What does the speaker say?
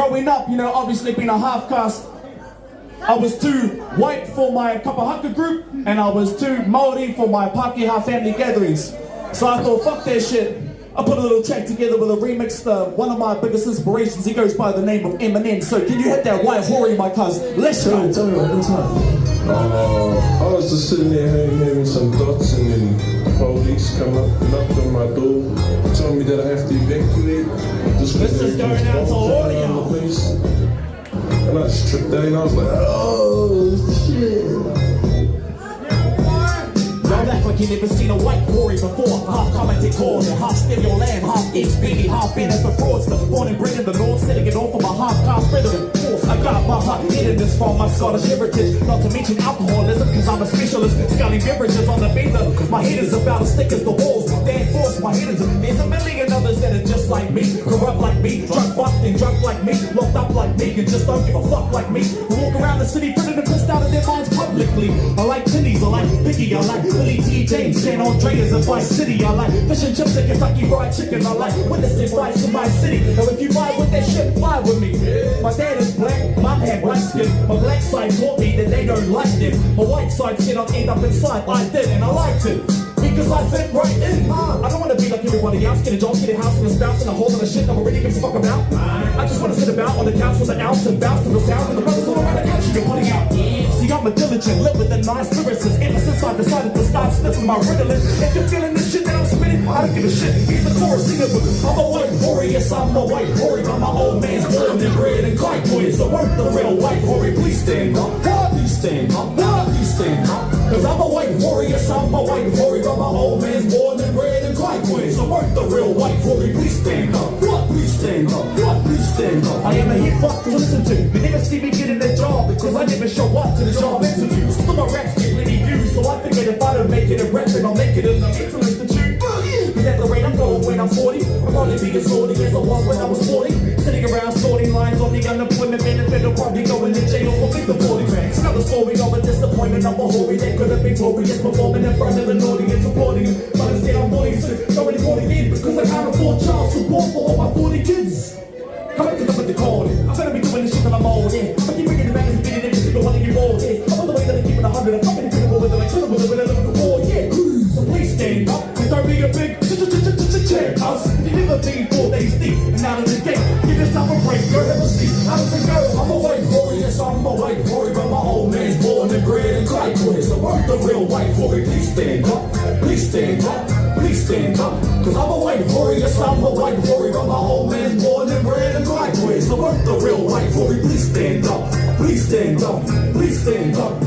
Growing up, you know, obviously being a half caste, I was too white for my Kapahaka group, and I was too Maori for my Pākehā family gatherings. So I thought, fuck that shit. I put a little track together with a remix. One of my biggest inspirations, he goes by the name of Eminem. So can you hit that white Hori, my cuz? Let's go. Tell me what I was just sitting there having some thoughts, and then the police come up, knocked on my door, told me that I have to evacuate. This is going out to Hori. And I just tripped out and I was like, oh shit. Y'all act like you never seen a white Hori before. Half commented corner, half stereo land, half ex-baby, half been for fraudster. Born and bred in the north, setting it off for my half-caste brethren. I got my heart hidden this from my Scottish heritage. Not to mention alcoholism, cause I'm a specialist. Scully beverages on the beta, cause my head is about as thick as the walls. They enforce my hitters. There's a million others that are just like me, corrupt like me, drunk fucked and drunk like me, locked up like me, and just don't give a fuck like me. Who walk around the city printing and pissed out of their minds publicly. I like tinnies, I like Biggie, I like Billy T. James, San Andreas and Vice City. I like fish and chips and Kentucky Fried Chicken. I like witnessing fights in my city. Now if you vibe with that shit, vibe with me. My dad is black, mom had white skin. My black side taught me that they don't like it. My white side said I'd end up inside. I did, and I liked it. Because I fit right in. I don't wanna be like everybody else, get a job, get a house, and a spouse, and a whole lot of shit nobody gives a fuck about. I just wanna sit about on the couch with an ounce and bounce to the sound, and the brothers all around the country you're putting out. See, I'm a diligent, live with a nice lyricist. Ever since I decided to stop sniffing my Ritalin. If you're feeling this shit that I'm spitting, I don't give a shit. He's the chorus singer, but I'm a white Hori. Yes, I'm a white Hori, but my old man's born and bred in Clyde. So work the real white Hori, please stand up. Please stand up. Please stand up. Cause I'm a white Hori, yes, I'm a white Hori, but my old man's born and bred in Clyde. So work the real white Hori, please stand up. Please stand up. Please stand up. I am a hit fuck to listen to. You never see me getting a job because I never show up to the job interviews. Some of my raps get plenty views, so I figured if I don't make it in rapping, I'll make it in the Mental Institute. Cause at the rate I'm going when I'm 40, I'll probably be as naughty as I was when I was 40. Sitting around sorting lines on the unemployment benefit, I'll probably go in the jail for the 40 bags. Another story of a disappointment of a Hori that could have been glorious, performing in front of an audience applauding him. But instead I'm voting sick, nobody voting in because I can't afford child support for all my 40 kids. Come back to them with the call. I'm gonna be doing this shit till I'm old, yeah. I keep bringing it back and beating every single one of you all, yeah. I'm on the way that I keep it 100. I'm coming to people with them, I kill them with a little war, yeah. So please stand up and throw me a big check. If you never been 4 days deep and out of the gate, give yourself a break, go have a seat. How does it go? I'm a white Hori, yes, I'm a white Hori, but my old man's born and bred in Clyde. So work the real white Hori, please stand up. Please stand up. Please stand up. Cause I'm a white Hori, yes, I'm a white Hori, but my old man's born and bred in Clyde. So work the real white Hori, please stand up. Please stand up. Please stand up.